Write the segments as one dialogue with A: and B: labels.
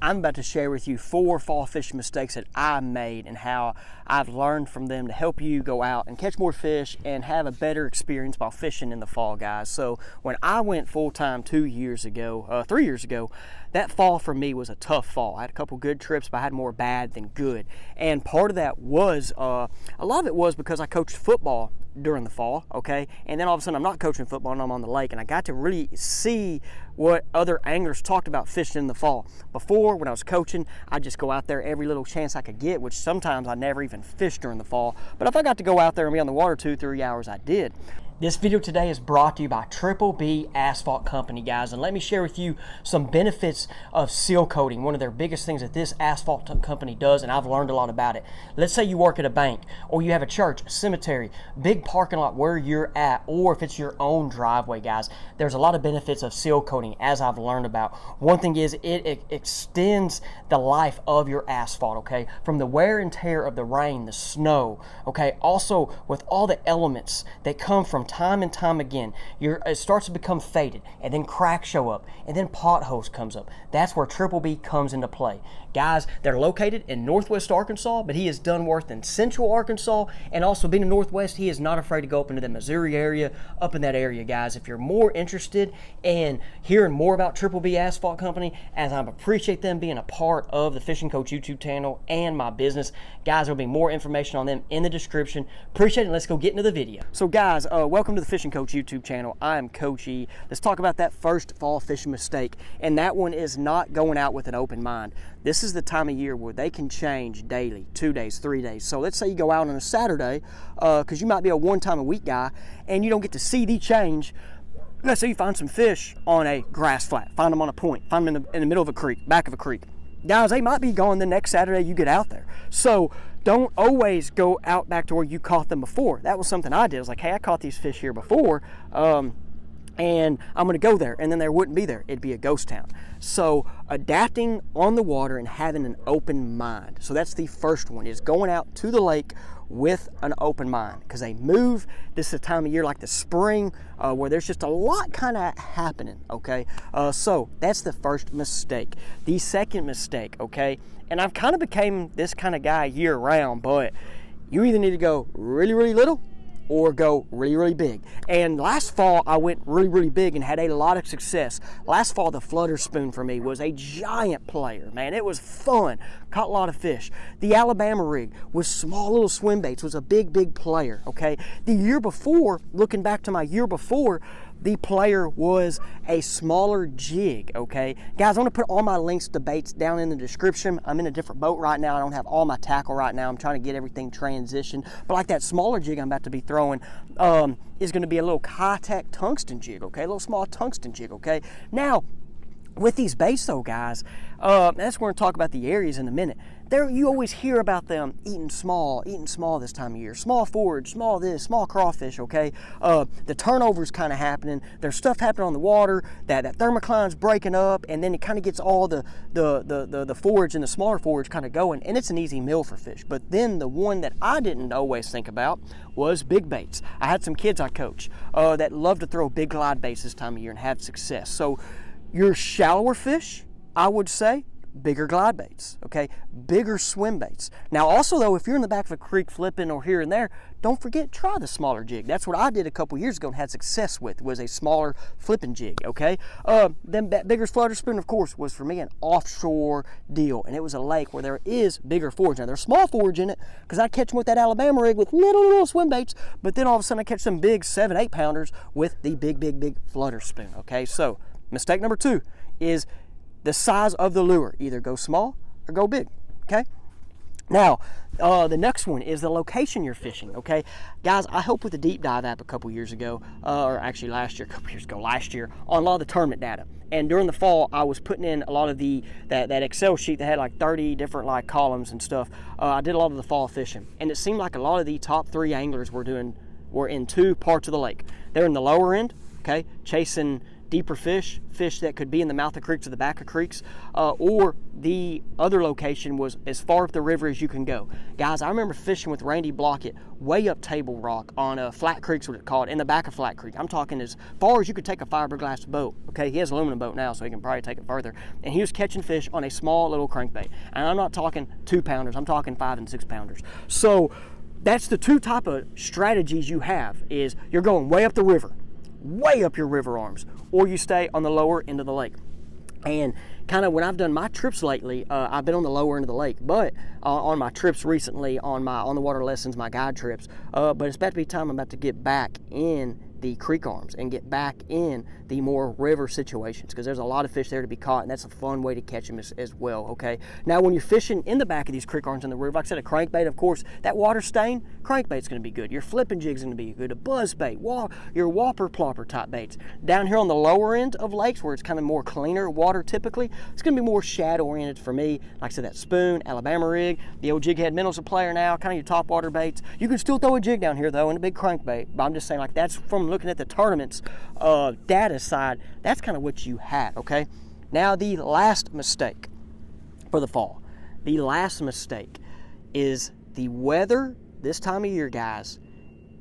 A: I'm about to share with you 4 fall fishing mistakes that I made and how I've learned from them to help you go out and catch more fish and have a better experience while fishing in the fall, guys. So when I went full-time 3 years ago, that fall for me was a tough fall. I had a couple good trips, but I had more bad than good. And part of that was, a lot of it was because I coached football during the fall, okay? And then all of a sudden I'm not coaching football and I'm on the lake, and I got to really see what other anglers talked about fishing in the fall. Before, when I was coaching, I'd just go out there every little chance I could get, which sometimes I never even fished during the fall. But if I got to go out there and be on the water 2-3 hours, I did. This video today is brought to you by B Asphalt Company, guys, and let me share with you some benefits of seal coating, one of their biggest things that this asphalt company does, and I've learned a lot about it. Let's say you work at a bank, or you have a church, a cemetery, big parking lot where you're at, or if it's your own driveway, guys. There's a lot of benefits of seal coating, as I've learned about. One thing is it extends the life of your asphalt, okay, from the wear and tear of the rain, the snow, okay, also with all the elements that come from time and time again. It starts to become faded, and then cracks show up, and then potholes comes up. That's where B comes into play. Guys, they're located in Northwest Arkansas, but he has done work in Central Arkansas, and also being in Northwest, he is not afraid to go up into the Missouri area, up in that area, guys. If you're more interested in hearing more about B Asphalt Company, as I appreciate them being a part of the Fishing Coach YouTube channel and my business, guys, there'll be more information on them in the description. Appreciate it. Let's go get into the video. So guys, welcome to the Fishing Coach YouTube channel. I am Coach E. Let's talk about that first fall fishing mistake, and that one is not going out with an open mind. This is the time of year where they can change daily, 2 days, 3 days. So let's say you go out on a Saturday, because you might be a one-time-a-week guy, and you don't get to see the change. Let's say you find some fish on a grass flat, find them on a point, find them in the middle of a creek, back of a creek. Guys, they might be gone the next Saturday you get out there. So don't always go out back to where you caught them before. That was something I did. I was like, hey, I caught these fish here before, and I'm going to go there, and then they wouldn't be there. It'd be a ghost town. So adapting on the water and having an open mind. So that's the first one, is going out to the lake with an open mind, because they move. This is a time of year like the spring, where there's just a lot kind of happening, okay? So that's the first mistake. The second mistake, okay, and I've kind of became this kind of guy year round, but you either need to go really, really little or go really, really big. And last fall, I went really, really big and had a lot of success. Last fall, the flutter spoon for me was a giant player, man. It was fun. Caught a lot of fish. The Alabama rig was small little swim baits, was a big, big player, okay? The year before, looking back to my year before, the player was a smaller jig, okay? Guys, I want to put all my links to baits down in the description. I'm in a different boat right now. I don't have all my tackle right now. I'm trying to get everything transitioned. But like that smaller jig I'm about to be throwing is going to be a little high-tech tungsten jig, okay? A little small tungsten jig, okay? Now, with these baits though, guys, that's where we're going to talk about the areas in a minute. You always hear about them eating small this time of year. Small forage, small this, small crawfish, okay? The turnover's kind of happening. There's stuff happening on the water, that thermocline's breaking up, and then it kind of gets all the forage and the smaller forage kind of going, and it's an easy meal for fish. But then the one that I didn't always think about was big baits. I had some kids I coach that love to throw big glide baits this time of year and have success. So your shallower fish, I would say, bigger glide baits, okay? Bigger swim baits. Now also though, if you're in the back of a creek flipping or here and there, don't forget, try the smaller jig. That's what I did a couple years ago and had success with, was a smaller flipping jig, okay? Then that bigger flutter spoon, of course, was for me an offshore deal, and it was a lake where there is bigger forage. Now there's small forage in it, because I'd catch them with that Alabama rig with little swim baits, but then all of a sudden I catch some big 7-8 pounders with the big flutter spoon, okay? So mistake number 2 is the size of the lure. Either go small or go big, okay? Now, the next one is the location you're fishing, okay? Guys, I helped with the Deep Dive app a couple years ago, or actually last year, on a lot of the tournament data. And during the fall, I was putting in a lot of that Excel sheet that had like 30 different like columns and stuff. I did a lot of the fall fishing, and it seemed like a lot of the top 3 anglers were in 2 parts of the lake. They're in the lower end, okay, chasing deeper fish that could be in the mouth of creeks or the back of creeks, or the other location was as far up the river as you can go. Guys, I remember fishing with Randy Blockett way up Table Rock on Flat Creek's what it's called, in the back of Flat Creek. I'm talking as far as you could take a fiberglass boat. Okay, he has an aluminum boat now, so he can probably take it further. And he was catching fish on a small little crankbait. And I'm not talking 2-pounders, I'm talking 5- and 6-pounders. So that's the two type of strategies you have, is you're going way up the river, way up your river arms, or you stay on the lower end of the lake. And kind of when I've done my trips lately, I've been on the lower end of the lake, but on my trips recently, on the water lessons, my guide trips, but it's about to be time I'm about to get back in the creek arms and get back in the more river situations, because there's a lot of fish there to be caught, and that's a fun way to catch them as well. Okay, now when you're fishing in the back of these creek arms in the river, like I said, a crankbait, of course, that water stain, crankbait's going to be good. Your flipping jig's going to be good. A buzz bait, your whopper plopper type baits. Down here on the lower end of lakes, where it's kind of more cleaner water typically, it's going to be more shadow oriented for me. Like I said, that spoon, Alabama rig, the old jig head minnows a player now, kind of your top water baits. You can still throw a jig down here though, and a big crankbait, but I'm just saying, like, that's from looking at the tournaments data side, that's kind of what you had. Okay, now the last mistake for the fall, the last mistake is the weather. This time of year, guys,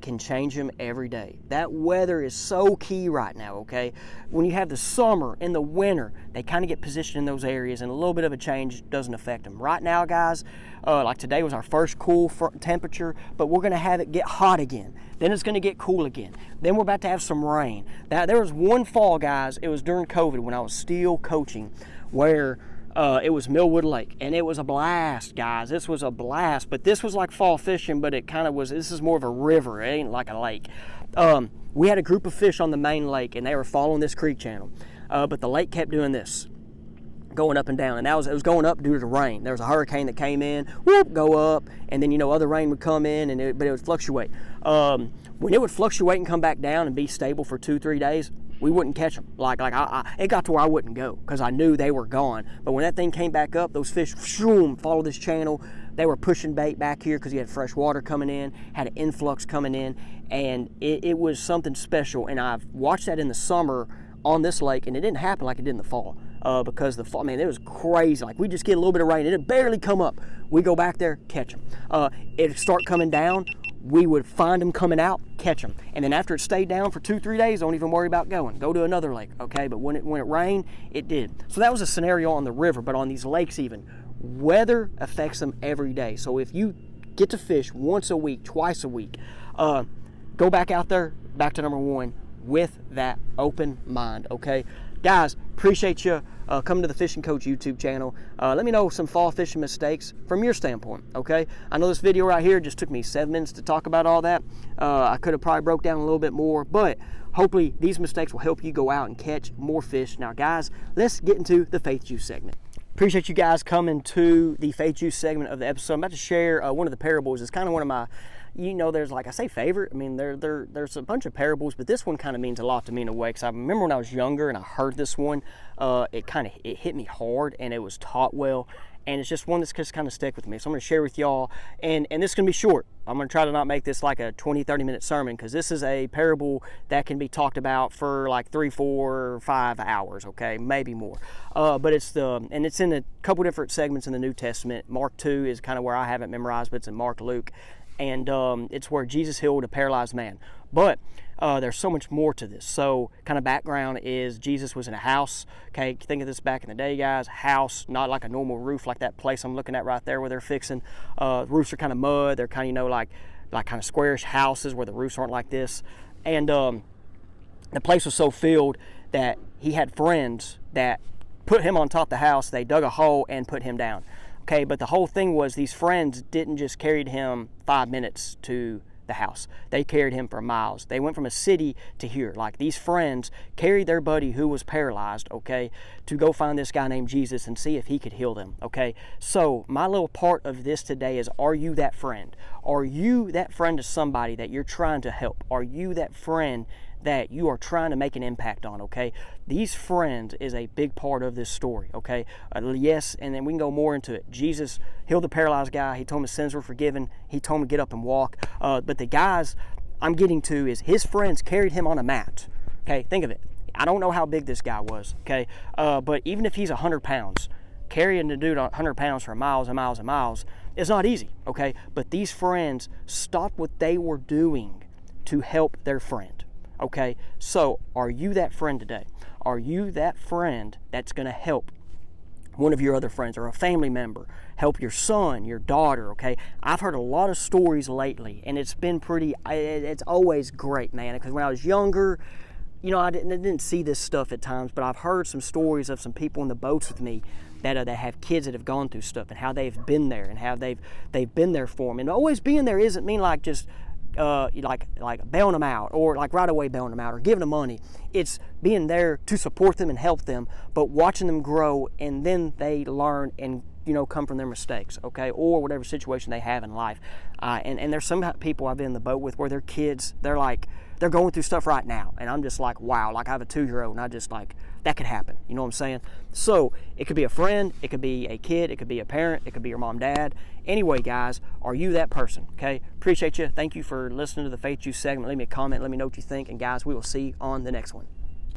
A: can change them every day. That weather is so key right now. Okay, when you have the summer and the winter, they kind of get positioned in those areas, and a little bit of a change doesn't affect them. Right now, guys, like today was our first cool temperature, but we're going to have it get hot again. Then it's going to get cool again. Then we're about to have some rain. Now, there was one fall, guys, it was during COVID when I was still coaching, where it was Millwood Lake, and it was a blast, guys. This was a blast, but this was like fall fishing, but it kind of was, this is more of a river. It ain't like a lake. We had a group of fish on the main lake, and they were following this creek channel, but the lake kept doing this, going up and down, and it was going up due to the rain. There was a hurricane that came in, whoop, go up, and then, other rain would come in, but it would fluctuate. When it would fluctuate and come back down and be stable for 2-3 days, we wouldn't catch them. It got to where I wouldn't go, because I knew they were gone. But when that thing came back up, those fish followed this channel. They were pushing bait back here because you had fresh water coming in, had an influx coming in, and it was something special. And I've watched that in the summer on this lake, and it didn't happen like it did in the fall. Because the fall, man, it was crazy. Like, we just get a little bit of rain, and it barely come up. We go back there, catch them. It'd start coming down. We would find them coming out, catch them. And then after it stayed down for 2-3 days, don't even worry about going. Go to another lake, okay? But when it rained, it did. So that was a scenario on the river, but on these lakes even, weather affects them every day. So if you get to fish once a week, twice a week, go back out there, back to number one, with that open mind, okay? Guys, appreciate you coming to the Fishing Coach YouTube channel. Let me know some fall fishing mistakes from your standpoint, okay? I know this video right here just took me 7 minutes to talk about all that. I could have probably broke down a little bit more, but hopefully these mistakes will help you go out and catch more fish. Now, guys, let's get into the Faith Juice segment. Appreciate you guys coming to the Faith Juice segment of the episode. I'm about to share one of the parables. It's kind of one of my, there's, like I say, favorite. I mean, there's a bunch of parables, but this one kind of means a lot to me in a way, because I remember when I was younger and I heard this one, it hit me hard, and it was taught well, and it's just one that's just kind of stuck with me. So I'm going to share with y'all, and this is going to be short. I'm going to try to not make this like a 20-30 minute sermon, because this is a parable that can be talked about for like 3, 4, 5 hours, okay, maybe more. But it's in a couple different segments in the New Testament. Mark 2 is kind of where I have it memorized, but it's in Mark, Luke, and it's where Jesus healed a paralyzed man. But there's so much more to this. So kind of background is Jesus was in a house. Okay, think of this back in the day, guys. House, not like a normal roof like that place I'm looking at right there where they're fixing. Roofs are kind of mud. They're kind of, like kind of squarish houses where the roofs aren't like this. And the place was so filled that he had friends that put him on top of the house. They dug a hole and put him down. Okay, but the whole thing was these friends didn't just carry him 5 minutes to the house. They carried him for miles. They went from a city to here. Like, these friends carried their buddy who was paralyzed, okay, to go find this guy named Jesus and see if he could heal them, okay? So my little part of this today is, are you that friend? Are you that friend to somebody that you're trying to help? Are you that friend that you are trying to make an impact on, okay? These friends is a big part of this story, okay? Yes, and then we can go more into it. Jesus healed the paralyzed guy. He told him his sins were forgiven. He told him to get up and walk. But the guys I'm getting to is his friends carried him on a mat, okay? Think of it. I don't know how big this guy was, okay? But even if he's 100 pounds, carrying the dude 100 pounds for miles and miles and miles is not easy, okay? But these friends stopped what they were doing to help their friend, okay? So are you that friend today? Are you that friend that's going to help one of your other friends or a family member, help your son, your daughter, okay? I've heard a lot of stories lately, and it's been it's always great, man, because when I was younger, you know, I didn't see this stuff at times, but I've heard some stories of some people in the boats with me that have kids that have gone through stuff, and how they've been there, and how they've been there for them. And always being there isn't mean like just like bailing them out, or like right away bailing them out, or giving them money. It's being there to support them and help them, but watching them grow, and then they learn and, you know, come from their mistakes, okay, or whatever situation they have in life. And there's some people I've been in the boat with where their kids, they're going through stuff right now, and I'm just like, wow, like I have a 2-year-old, and I just like, that could happen, you know what I'm saying? So it could be a friend, it could be a kid, it could be a parent, it could be your mom, dad. Anyway, guys, are you that person? Okay, appreciate you. Thank you for listening to the Faith Juice segment. Leave me a comment, let me know what you think, and guys, we will see you on the next one.